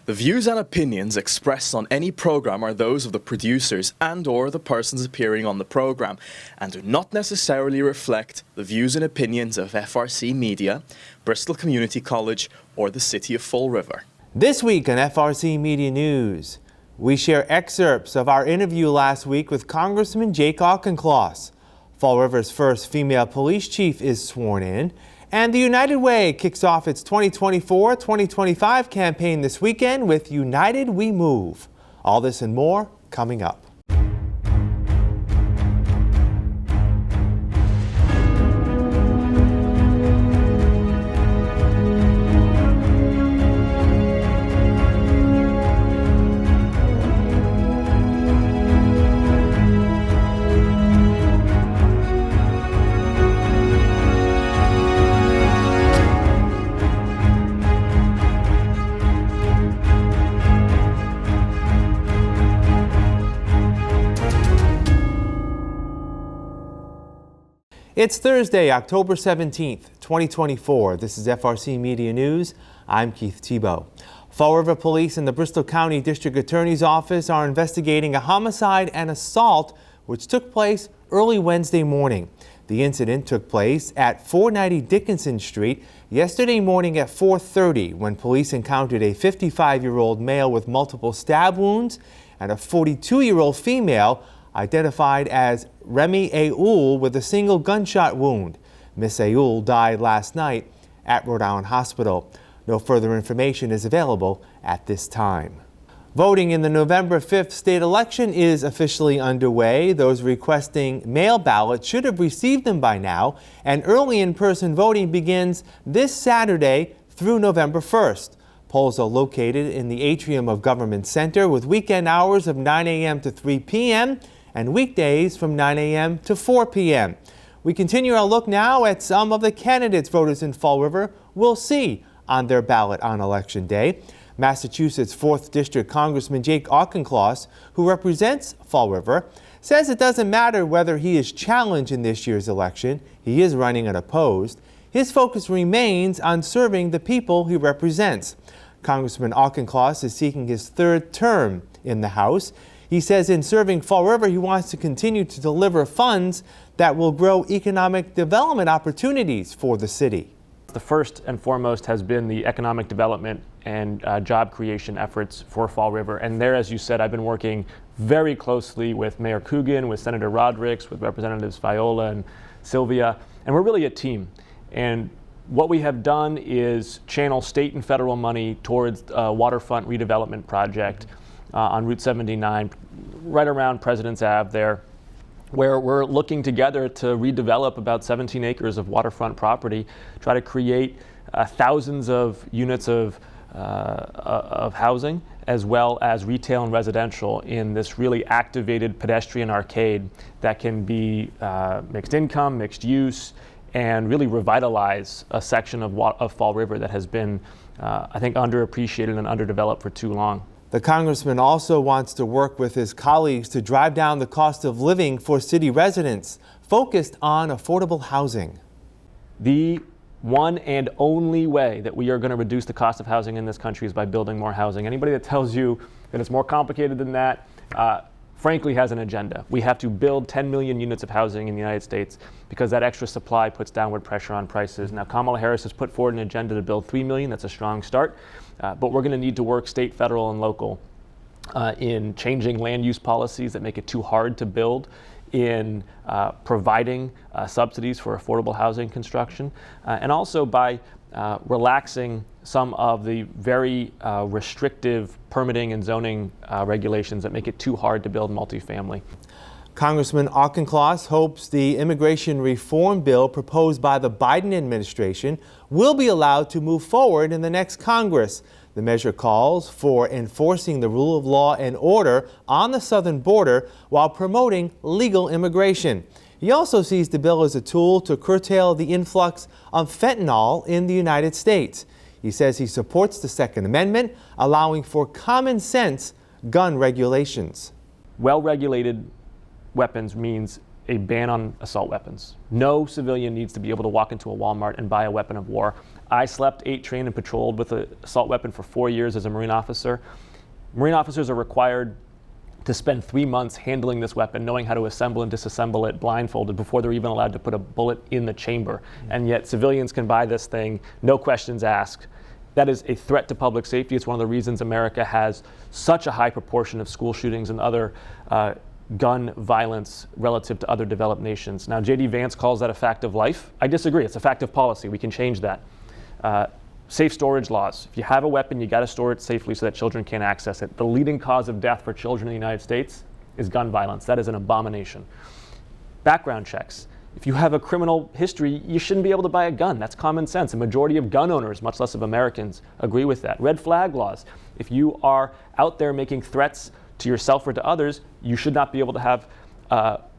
The views and opinions expressed on any program are those of the producers and/or the persons appearing on the program and do not necessarily reflect the views and opinions of FRCMedia, Bristol Community College, or the City of Fall River. This week on FRCmedia News, we share excerpts of our interview last week with Congressman Jake Auchincloss. Fall River's first female police chief is sworn in, and the United Way kicks off its 2024-2025 campaign this weekend with United We Move. All this and more coming up. It's Thursday, October 17th, 2024. This is FRCmedia News. I'm Keith Tebow. Fall River Police and the Bristol County District Attorney's Office are investigating a homicide and assault which took place early Wednesday morning. The incident took place at 490 Dickinson Street yesterday morning at 4:30 when police encountered a 55-year-old male with multiple stab wounds and a 42-year-old female identified as Remy Aoul with a single gunshot wound. Miss Aoul died last night at Rhode Island Hospital. No further information is available at this time. Voting in the November 5th state election is officially underway. Those requesting mail ballots should have received them by now, and early in-person voting begins this Saturday through November 1st. Polls are located in the atrium of Government Center with weekend hours of 9 a.m. to 3 p.m. and weekdays from 9 a.m. to 4 p.m. We continue our look now at some of the candidates voters in Fall River will see on their ballot on Election Day. Massachusetts 4th District Congressman Jake Auchincloss, who represents Fall River, says it doesn't matter whether he is challenged in this year's election. He is running unopposed. His focus remains on serving the people he represents. Congressman Auchincloss is seeking his third term in the House. He says in serving Fall River, he wants to continue to deliver funds that will grow economic development opportunities for the city. The first and foremost has been the economic development and job creation efforts for Fall River. And there, as you said, I've been working very closely with Mayor Coogan, with Senator Rodericks, with Representatives Viola and Sylvia, and we're really a team. And what we have done is channel state and federal money towards a waterfront redevelopment project on Route 79, right around President's Ave there, where we're looking together to redevelop about 17 acres of waterfront property, try to create thousands of units of housing, as well as retail and residential in this really activated pedestrian arcade that can be mixed income, mixed use, and really revitalize a section of Fall River that has been, I think, underappreciated and underdeveloped for too long. The congressman also wants to work with his colleagues to drive down the cost of living for city residents, focused on affordable housing. The one and only way that we are going to reduce the cost of housing in this country is by building more housing. Anybody that tells you that it's more complicated than that, frankly, has an agenda. We have to build 10 million units of housing in the United States because that extra supply puts downward pressure on prices. Now, Kamala Harris has put forward an agenda to build 3 million. That's a strong start. But we're going to need to work state, federal, and local in changing land use policies that make it too hard to build, in providing subsidies for affordable housing construction, and also by relaxing some of the very restrictive permitting and zoning regulations that make it too hard to build multifamily. Congressman Auchincloss hopes the immigration reform bill proposed by the Biden administration will be allowed to move forward in the next Congress. The measure calls for enforcing the rule of law and order on the southern border while promoting legal immigration. He also sees the bill as a tool to curtail the influx of fentanyl in the United States. He says he supports the Second Amendment, allowing for common sense gun regulations. Well-regulated weapons means a ban on assault weapons. No civilian needs to be able to walk into a Walmart and buy a weapon of war. I slept, ate, trained, and patrolled with an assault weapon for 4 years as a Marine officer. Marine officers are required to spend 3 months handling this weapon, knowing how to assemble and disassemble it blindfolded before they're even allowed to put a bullet in the chamber. And yet civilians can buy this thing, no questions asked. That is a threat to public safety. It's one of the reasons America has such a high proportion of school shootings and other gun violence relative to other developed nations. Now, J.D. Vance calls that a fact of life. I disagree. It's a fact of policy. We can change that. Safe storage laws. If you have a weapon, you got to store it safely so that children can't access it. The leading cause of death for children in the United States is gun violence. That is an abomination. Background checks. If you have a criminal history, you shouldn't be able to buy a gun. That's common sense. A majority of gun owners, much less of Americans, agree with that. Red flag laws. If you are out there making threats to yourself or to others, you should not be able to have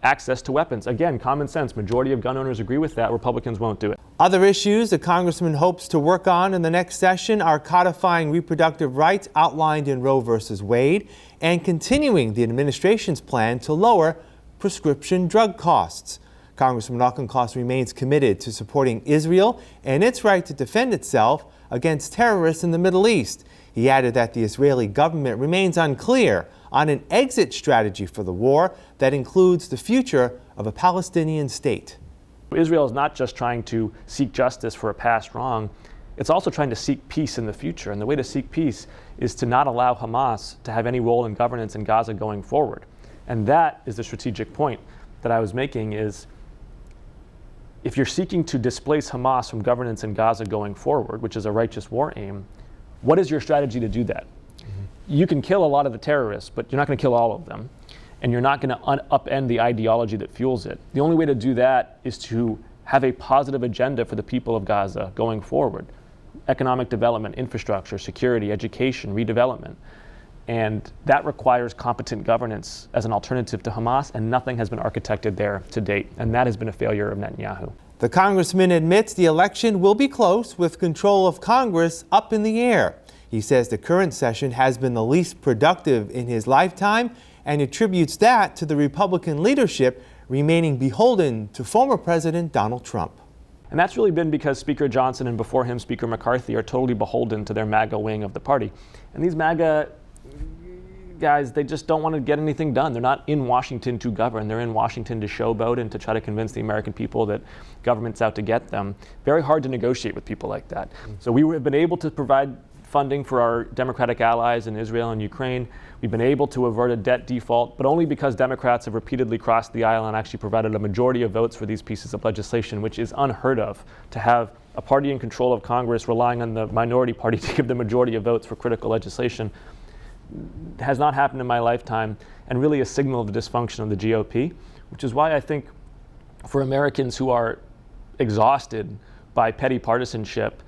access to weapons. Again, common sense. Majority of gun owners agree with that. Republicans won't do it. Other issues the congressman hopes to work on in the next session are codifying reproductive rights outlined in Roe v. Wade and continuing the administration's plan to lower prescription drug costs. Congressman Auchincloss remains committed to supporting Israel and its right to defend itself against terrorists in the Middle East. He added that the Israeli government remains unclear on an exit strategy for the war that includes the future of a Palestinian state. Israel is not just trying to seek justice for a past wrong, it's also trying to seek peace in the future. And the way to seek peace is to not allow Hamas to have any role in governance in Gaza going forward. And that is the strategic point that I was making is if you're seeking to displace Hamas from governance in Gaza going forward, which is a righteous war aim, what is your strategy to do that? You can kill a lot of the terrorists, but you're not going to kill all of them. And you're not going to upend the ideology that fuels it. The only way to do that is to have a positive agenda for the people of Gaza going forward. Economic development, infrastructure, security, education, redevelopment. And that requires competent governance as an alternative to Hamas, and nothing has been architected there to date. And that has been a failure of Netanyahu. The congressman admits the election will be close with control of Congress up in the air. He says the current session has been the least productive in his lifetime and attributes that to the Republican leadership remaining beholden to former President Donald Trump. And that's really been because Speaker Johnson and before him Speaker McCarthy are totally beholden to their MAGA wing of the party. And these MAGA guys, they just don't want to get anything done. They're not in Washington to govern. They're in Washington to showboat and to try to convince the American people that government's out to get them. Very hard to negotiate with people like that. So we have been able to provide funding for our Democratic allies in Israel and Ukraine. We've been able to avert a debt default, but only because Democrats have repeatedly crossed the aisle and actually provided a majority of votes for these pieces of legislation, which is unheard of, to have a party in control of Congress relying on the minority party to give the majority of votes for critical legislation. Has not happened in my lifetime, and really a signal of the dysfunction of the GOP, which is why I think for Americans who are exhausted by petty partisanship,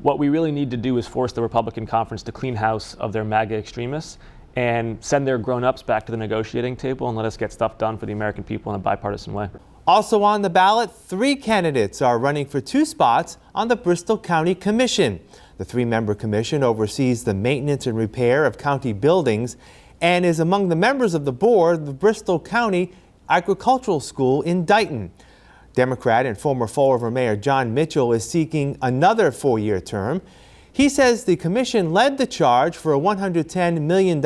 what we really need to do is force the Republican conference to clean house of their MAGA extremists and send their grown-ups back to the negotiating table and let us get stuff done for the American people in a bipartisan way. Also on the ballot, 3 candidates are running for 2 spots on the Bristol County Commission. The 3-member commission oversees the maintenance and repair of county buildings and is among the members of the board the Bristol County Agricultural School in Dighton. Democrat and former Fall River Mayor John Mitchell is seeking another 4-year term. He says the commission led the charge for a $110 million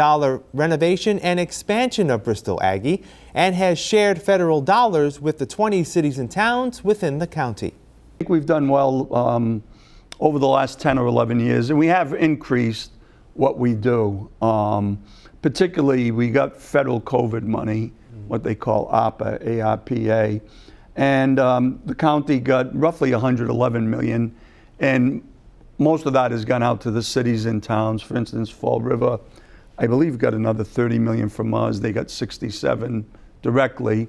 renovation and expansion of Bristol Aggie and has shared federal dollars with the 20 cities and towns within the county. I think we've done well over the last 10 or 11 years, and we have increased what we do. Particularly, we got federal COVID money, what they call ARPA, and the county got roughly $111 million, and most of that has gone out to the cities and towns. For instance, Fall River, I believe, got another $30 million from us. They got 67 directly,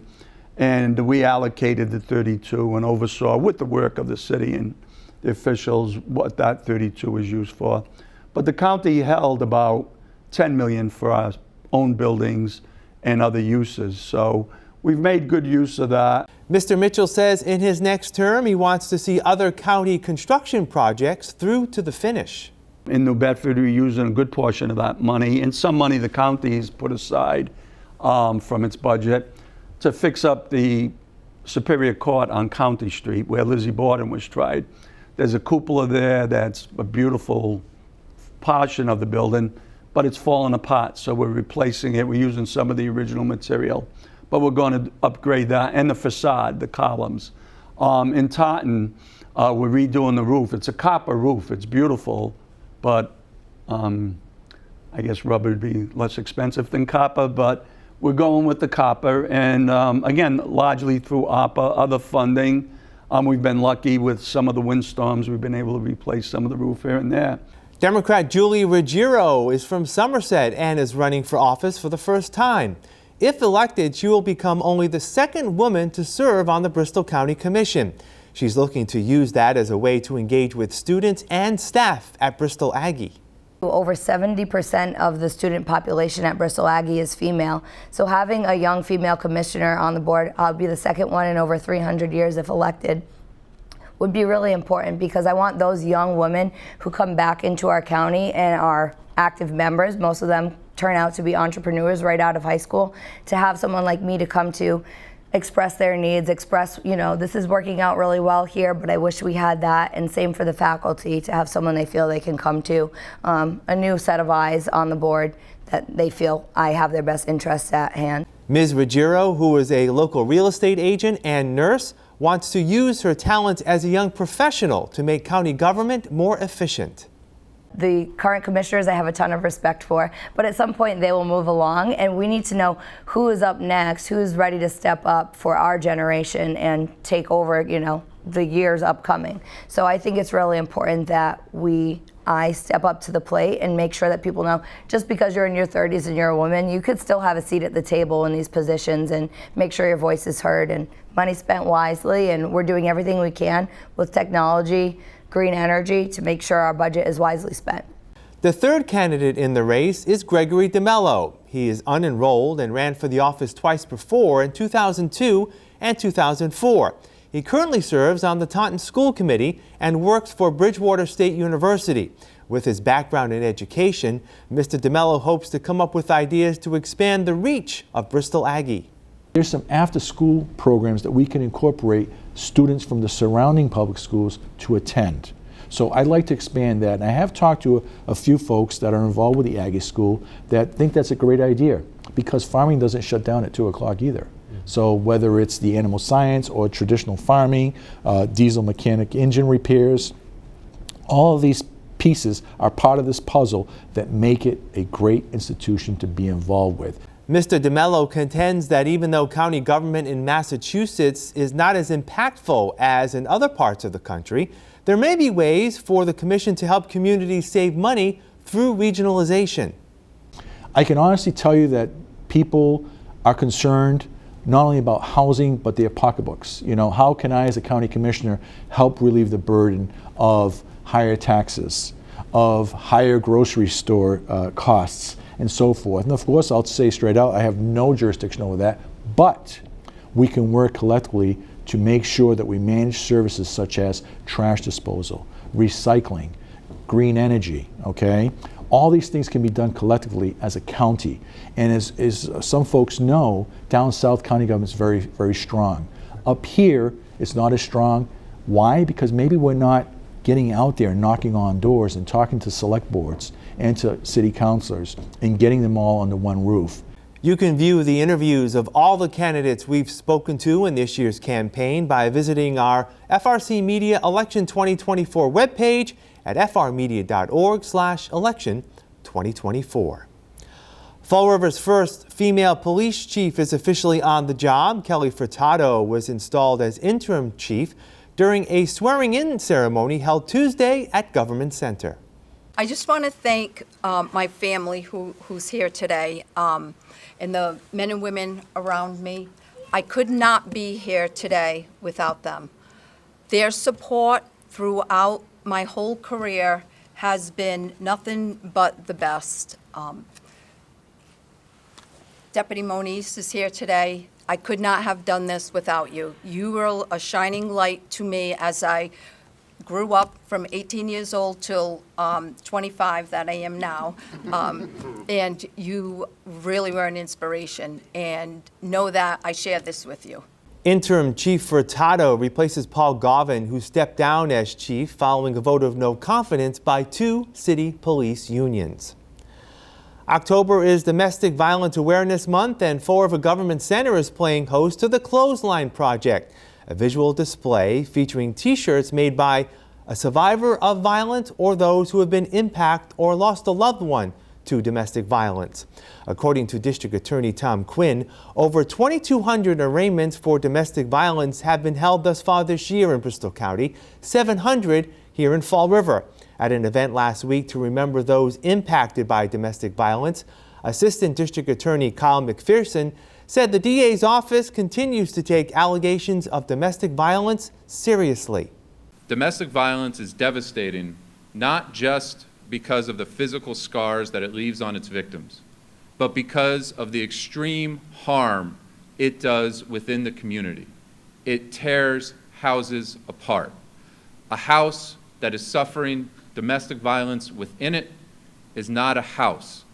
and we allocated the 32 and oversaw with the work of the city and the officials what that 32 was used for. But the county held about $10 million for our own buildings and other uses. So we've made good use of that. Mr. Mitchell says in his next term, he wants to see other county construction projects through to the finish. In New Bedford, we're using a good portion of that money, and some money the county's put aside from its budget to fix up the Superior Court on County Street, where Lizzie Borden was tried, There's a cupola there that's a beautiful portion of the building, but it's fallen apart, so we're replacing it. We're using some of the original material, but we're going to upgrade that and the facade, the columns. In Taunton, we're redoing the roof. It's a copper roof. It's beautiful, but I guess rubber would be less expensive than copper, but we're going with the copper, and again, largely through ARPA, other funding. We've been lucky with some of the windstorms. We've been able to replace some of the roof here and there. Democrat Julie Ruggiero is from Somerset and is running for office for the first time. If elected, she will become only the second woman to serve on the Bristol County Commission. She's looking to use that as a way to engage with students and staff at Bristol Aggie. Over 70% of the student population at Bristol Aggie is female. So having a young female commissioner on the board, I'll be the second one in over 300 years if elected, would be really important, because I want those young women who come back into our county and are active members, most of them turn out to be entrepreneurs right out of high school, to have someone like me to come to express their needs, express, this is working out really well here, but I wish we had that. And same for the faculty, to have someone they feel they can come to, a new set of eyes on the board that they feel I have their best interests at hand. Ms. Ruggiero, who is a local real estate agent and nurse, wants to use her talents as a young professional to make county government more efficient. The current commissioners I have a ton of respect for, but at some point they will move along, and we need to know who is up next, who is ready to step up for our generation and take over, the years upcoming. So I think it's really important that I step up to the plate and make sure that people know, just because you're in your 30s and you're a woman, you could still have a seat at the table in these positions, and make sure your voice is heard and money spent wisely. And we're doing everything we can with technology, green energy, to make sure our budget is wisely spent. The third candidate in the race is Gregory DeMello. He is unenrolled and ran for the office twice before, in 2002 and 2004. He currently serves on the Taunton School Committee and works for Bridgewater State University. With his background in education, Mr. DeMello hopes to come up with ideas to expand the reach of Bristol Aggie. There's some after-school programs that we can incorporate students from the surrounding public schools to attend. So I'd like to expand that, and I have talked to a few folks that are involved with the Aggie School that think that's a great idea, because farming doesn't shut down at 2 o'clock either. So whether it's the animal science or traditional farming, diesel mechanic engine repairs, all of these pieces are part of this puzzle that make it a great institution to be involved with. Mr. DeMello contends that even though county government in Massachusetts is not as impactful as in other parts of the country, there may be ways for the commission to help communities save money through regionalization. I can honestly tell you that people are concerned not only about housing, but their pocketbooks. How can I, as a county commissioner, help relieve the burden of higher taxes, of higher grocery store costs, and so forth. And of course, I'll say straight out, I have no jurisdiction over that, but we can work collectively to make sure that we manage services such as trash disposal, recycling, green energy, okay? All these things can be done collectively as a county. And as some folks know, down south, county government is very, very strong. Up here, it's not as strong. Why? Because maybe we're not getting out there and knocking on doors and talking to select boards and to city councilors and getting them all under one roof. You can view the interviews of all the candidates we've spoken to in this year's campaign by visiting our FRC Media Election 2024 webpage at frmedia.org/election 2024. Fall River's first female police chief is officially on the job. Kelly Furtado was installed as interim chief during a swearing-in ceremony held Tuesday at Government Center. I just want to thank my family who's here today, and the men and women around me. I could not be here today without them. Their support throughout my whole career has been nothing but the best. Deputy Moniz is here today. I could not have done this without you. You were a shining light to me as I grew up from 18 years old till 25 that I am now, and you really were an inspiration, and know that I share this with you. Interim Chief Furtado replaces Paul Gauvin, who stepped down as chief following a vote of no confidence by 2 city police unions. October is Domestic Violence Awareness Month, and Fall River Government Center is playing host to the Clothesline Project, a visual display featuring T-shirts made by a survivor of violence or those who have been impacted or lost a loved one to domestic violence. According to District Attorney Tom Quinn, over 2,200 arraignments for domestic violence have been held thus far this year in Bristol County, 700 here in Fall River. At an event last week to remember those impacted by domestic violence, Assistant District Attorney Kyle McPherson said the DA's office continues to take allegations of domestic violence seriously. Domestic violence is devastating, not just because of the physical scars that it leaves on its victims, but because of the extreme harm it does within the community. It tears houses apart. A house that is suffering domestic violence within it is not a house.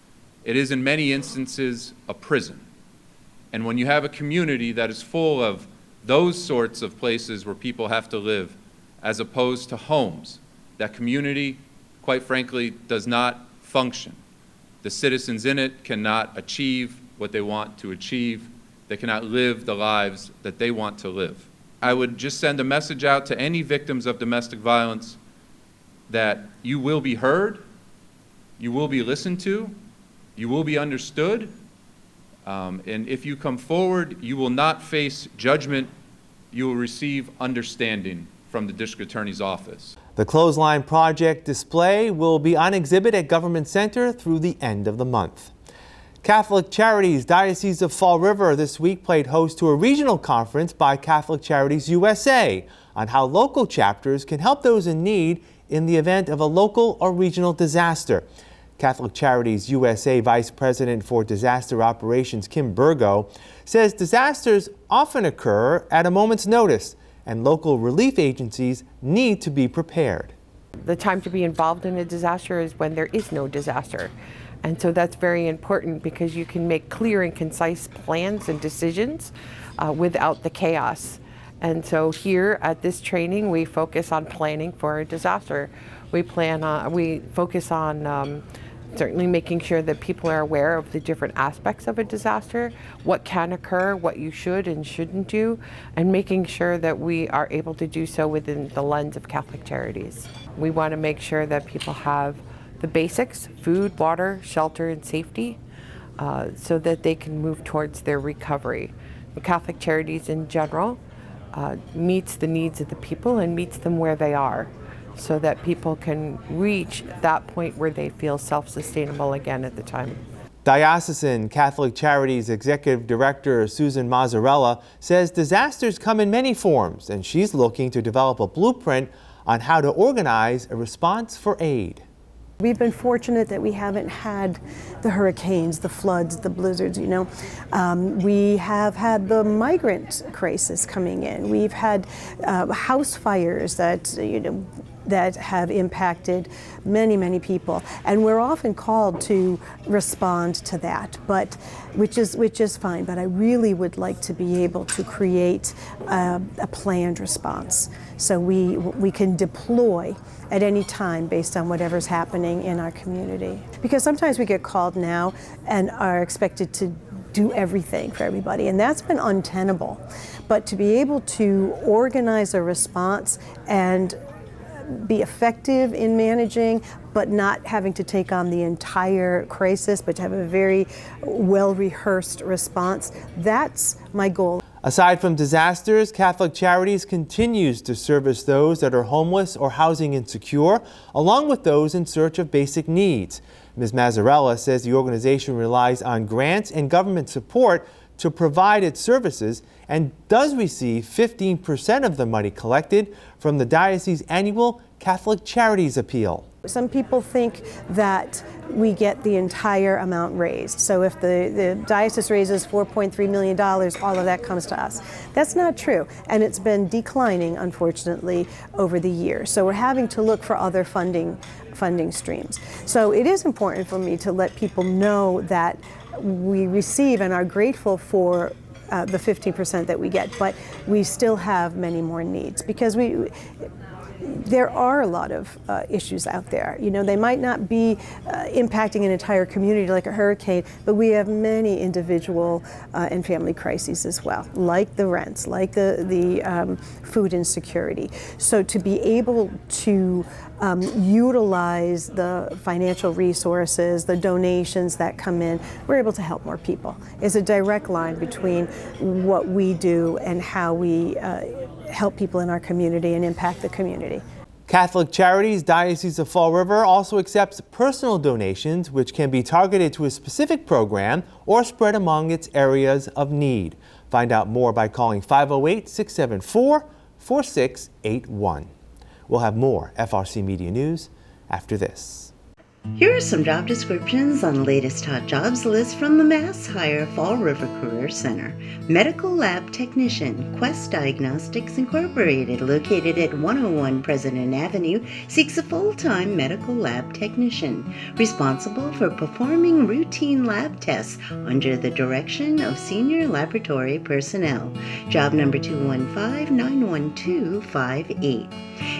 It is in many instances a prison. And when you have a community that is full of those sorts of places where people have to live, as opposed to homes, that community, quite frankly, does not function. The citizens in it cannot achieve what they want to achieve. They cannot live the lives that they want to live. I would just send a message out to any victims of domestic violence that you will be heard, you will be listened to, you will be understood, and if you come forward, you will not face judgment, you will receive understanding from the District Attorney's office. The Clothesline Project display will be on exhibit at Government Center through the end of the month. Catholic Charities Diocese of Fall River this week played host to a regional conference by Catholic Charities USA on how local chapters can help those in need in the event of a local or regional disaster. Catholic Charities USA Vice President for Disaster Operations Kim Burgo says disasters often occur at a moment's notice, and local relief agencies need to be prepared. The time to be involved in a disaster is when there is no disaster. And so that's very important because you can make clear and concise plans and decisions without the chaos. And so here at this training, we focus on planning for a disaster. We focus on certainly making sure that people are aware of the different aspects of a disaster, what can occur, what you should and shouldn't do, and making sure that we are able to do so within the lens of Catholic Charities. We want to make sure that people have the basics, food, water, shelter, and safety, so that they can move towards their recovery. The Catholic Charities in general meets the needs of the people and meets them where they are, so that people can reach that point where they feel self-sustainable again at the time. Diocesan Catholic Charities Executive Director Susan Mazzarella says disasters come in many forms, and she's looking to develop a blueprint on how to organize a response for aid. We've been fortunate that we haven't had the hurricanes, the floods, the blizzards, you know. We have had the migrant crisis coming in. We've had house fires that, that have impacted many, many people. And we're often called to respond to that, but which is fine. But I really would like to be able to create a planned response so we can deploy at any time based on whatever's happening in our community. Because sometimes we get called now and are expected to do everything for everybody, and that's been untenable. But to be able to organize a response and be effective in managing, but not having to take on the entire crisis, but to have a very well-rehearsed response, that's my goal. Aside from disasters, Catholic Charities continues to service those that are homeless or housing insecure, along with those in search of basic needs. Ms. Mazzarella says the organization relies on grants and government support to provide its services and does receive 15% of the money collected from the diocese's annual Catholic Charities Appeal. Some people think that we get the entire amount raised. So if the diocese raises $4.3 million, all of that comes to us. That's not true, and it's been declining, unfortunately, over the years. So we're having to look for other funding streams. So it is important for me to let people know that we receive and are grateful for the 15% that we get, but we still have many more needs because there are a lot of issues out there. You know, they might not be impacting an entire community like a hurricane, but we have many individual and family crises as well, like the rents, like the food insecurity. So to be able to utilize the financial resources, the donations that come in, we're able to help more people. It's a direct line between what we do and how we help people in our community and impact the community. Catholic Charities Diocese of Fall River also accepts personal donations which can be targeted to a specific program or spread among its areas of need. Find out more by calling 508-674-4681. We'll have more FRC Media News after this. Here are some job descriptions on the latest hot jobs list from the Mass Hire Fall River Career Center. Medical Lab Technician, Quest Diagnostics Incorporated, located at 101 President Avenue, seeks a full-time medical lab technician, responsible for performing routine lab tests under the direction of senior laboratory personnel. Job number 215-91258.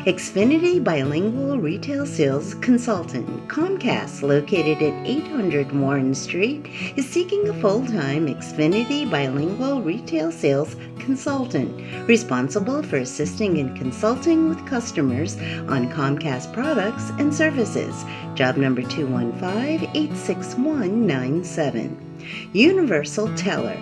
Xfinity Bilingual Retail Sales Consultant, Comcast, located at 800 Warren Street, is seeking a full-time Xfinity Bilingual Retail Sales Consultant, responsible for assisting and consulting with customers on Comcast products and services. Job number 215-86197. Universal Teller,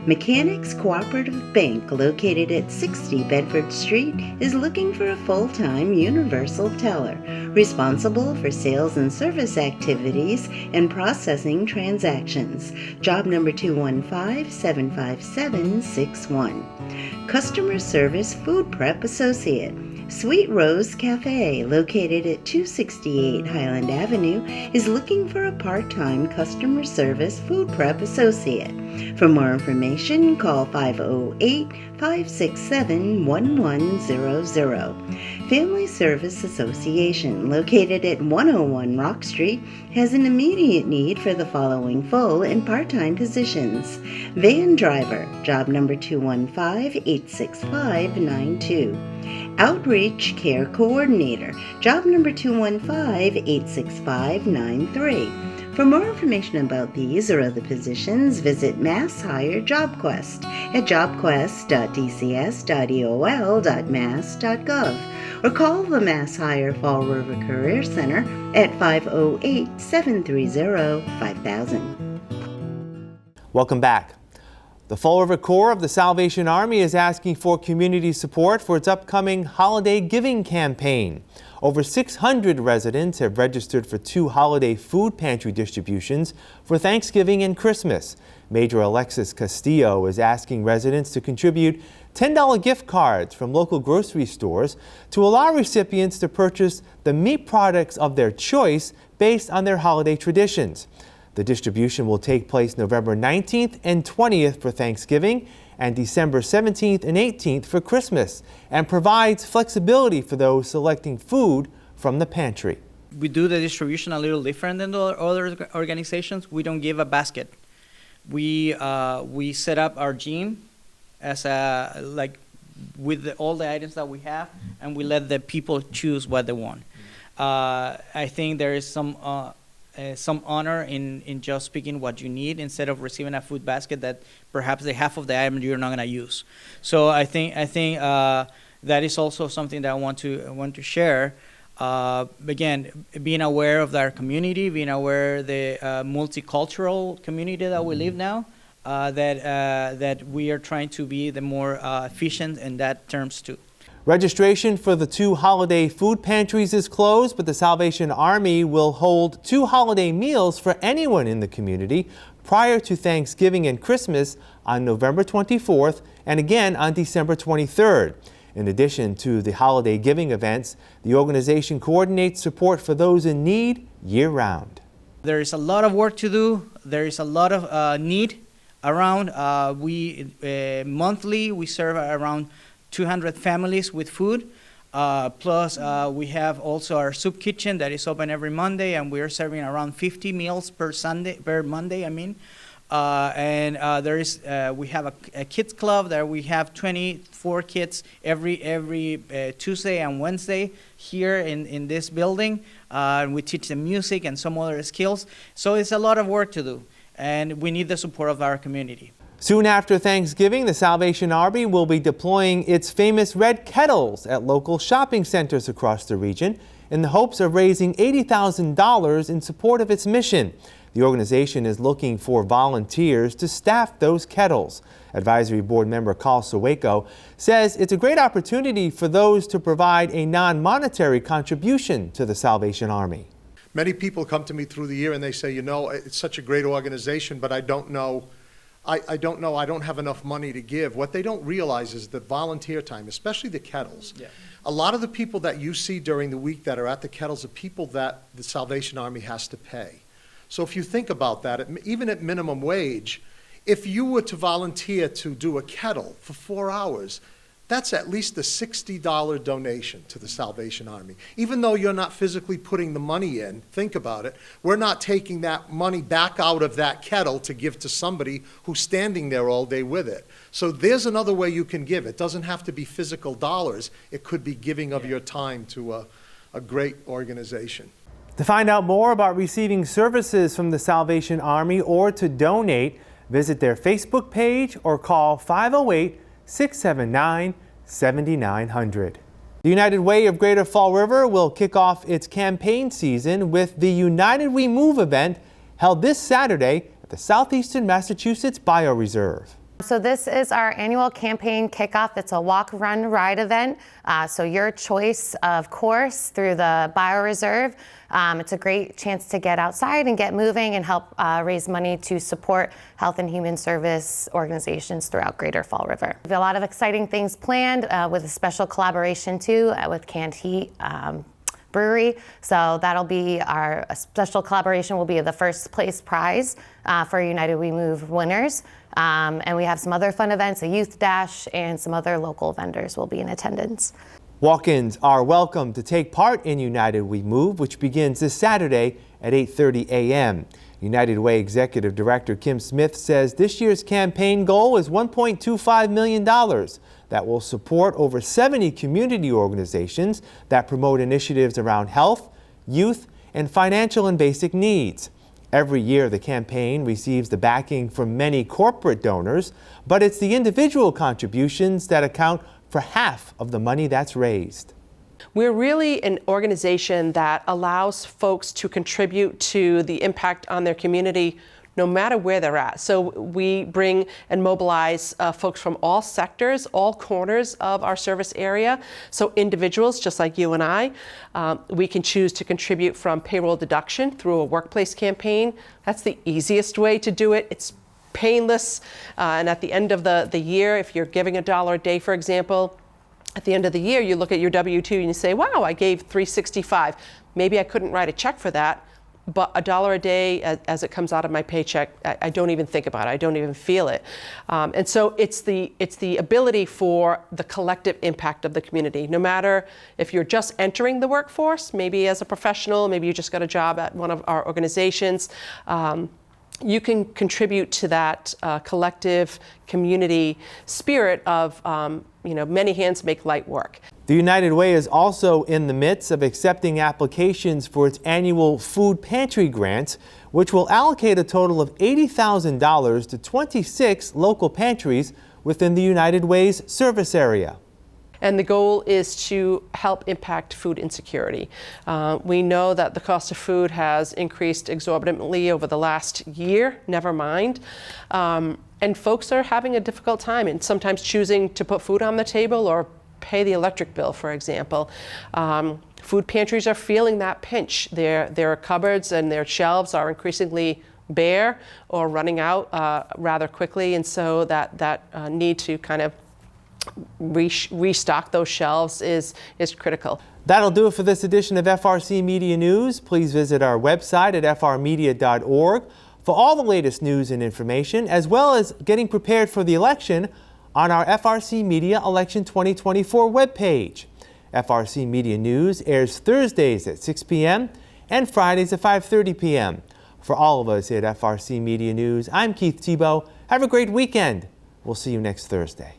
Mechanics Cooperative Bank, located at 60 Bedford Street, is looking for a full-time universal teller, responsible for sales and service activities and processing transactions. Job number 215-75761. Customer Service Food Prep Associate, Sweet Rose Cafe, located at 268 Highland Avenue, is looking for a part-time customer service food prep associate. For more information, call 508-567-1100. Family Service Association, located at 101 Rock Street, has an immediate need for the following full and part-time positions. Van driver, job number 215-86592. Outreach Care Coordinator, job number 215-86593. For more information about these or other positions, visit Mass Hire JobQuest at jobquest.dcs.eol.mass.gov or call the Mass Hire Fall River Career Center at 508-730-5000. Welcome back. The Fall River Corps of the Salvation Army is asking for community support for its upcoming holiday giving campaign. Over 600 residents have registered for 2 holiday food pantry distributions for Thanksgiving and Christmas. Major Alexis Castillo is asking residents to contribute $10 gift cards from local grocery stores to allow recipients to purchase the meat products of their choice based on their holiday traditions. The distribution will take place November 19th and 20th for Thanksgiving and December 17th and 18th for Christmas, and provides flexibility for those selecting food from the pantry. We do the distribution a little different than the other organizations. We don't give a basket. We set up our gym as with all the items that we have, and we let the people choose what they want. I think there is some honor in just picking what you need instead of receiving a food basket that perhaps the half of the item you're not going to use. So I think that is also something that I want to share. Again, being aware of our community, being aware of the multicultural community that we live now, that we are trying to be the more efficient in that terms too. Registration for the 2 holiday food pantries is closed, but the Salvation Army will hold 2 holiday meals for anyone in the community prior to Thanksgiving and Christmas on November 24th and again on December 23rd. In addition to the holiday giving events, the organization coordinates support for those in need year-round. There is a lot of work to do. There is a lot of need around. Monthly we serve around 200 families with food. Plus, we have also our soup kitchen that is open every Monday, and we are serving around 50 meals per Monday. and we have a kids club that we have 24 kids every Tuesday and Wednesday here in this building. And we teach them music and some other skills. So it's a lot of work to do, and we need the support of our community. Soon after Thanksgiving, the Salvation Army will be deploying its famous red kettles at local shopping centers across the region in the hopes of raising $80,000 in support of its mission. The organization is looking for volunteers to staff those kettles. Advisory Board member Carl Saweko says it's a great opportunity for those to provide a non-monetary contribution to the Salvation Army. Many people come to me through the year and they say, you know, it's such a great organization, but I don't know, I don't have enough money to give. What they don't realize is that volunteer time, especially the kettles, a lot of the people that you see during the week that are at the kettles are people that the Salvation Army has to pay. So if you think about that, even at minimum wage, if you were to volunteer to do a kettle for 4 hours, that's at least a $60 donation to the Salvation Army. Even though you're not physically putting the money in, think about it, we're not taking that money back out of that kettle to give to somebody who's standing there all day with it. So there's another way you can give. It doesn't have to be physical dollars. It could be giving of your time to a great organization. To find out more about receiving services from the Salvation Army or to donate, visit their Facebook page or call 508-679-7900. The United Way of Greater Fall River will kick off its campaign season with the United We Move event held this Saturday at the Southeastern Massachusetts Bioreserve. So this is our annual campaign kickoff. It's a walk, run, ride event. So your choice of course through the Bioreserve. It's a great chance to get outside and get moving and help raise money to support health and human service organizations throughout Greater Fall River. We have a lot of exciting things planned with a special collaboration too with Canned Heat Brewery. So that'll be our special collaboration will be the first place prize for United We Move winners. And we have some other fun events, a youth dash, and some other local vendors will be in attendance. Walk-ins are welcome to take part in United We Move, which begins this Saturday at 8:30 a.m. United Way Executive Director Kim Smith says this year's campaign goal is $1.25 million that will support over 70 community organizations that promote initiatives around health, youth, and financial and basic needs. Every year, the campaign receives the backing from many corporate donors, but it's the individual contributions that account for half of the money that's raised. We're really an organization that allows folks to contribute to the impact on their community no matter where they're at. So we bring and mobilize folks from all sectors, all corners of our service area. So individuals, just like you and I, we can choose to contribute from payroll deduction through a workplace campaign. That's the easiest way to do it. It's painless. And at the end of the year, if you're giving $1 a day, for example, at the end of the year, you look at your W-2 and you say, wow, I gave $365. Maybe I couldn't write a check for that, but $1 a day as it comes out of my paycheck, I don't even think about it. I don't even feel it. And so it's the ability for the collective impact of the community. No matter if you're just entering the workforce, maybe as a professional, maybe you just got a job at one of our organizations, you can contribute to that collective community spirit of many hands make light work. The United Way is also in the midst of accepting applications for its annual food pantry grants, which will allocate a total of $80,000 to 26 local pantries within the United Way's service area. And the goal is to help impact food insecurity. We know that the cost of food has increased exorbitantly over the last year, never mind. And folks are having a difficult time and sometimes choosing to put food on the table or pay the electric bill, for example. Food pantries are feeling that pinch. Their cupboards and their shelves are increasingly bare or running out rather quickly, and so that need to kind of restock those shelves is critical. That'll do it for this edition of FRC Media News. Please visit our website at frmedia.org for all the latest news and information, as well as getting prepared for the election on our FRC Media Election 2024 webpage. FRC Media News airs Thursdays at 6 p.m. and Fridays at 5:30 p.m. For all of us at FRC Media News, I'm Keith Tebow. Have a great weekend. We'll see you next Thursday.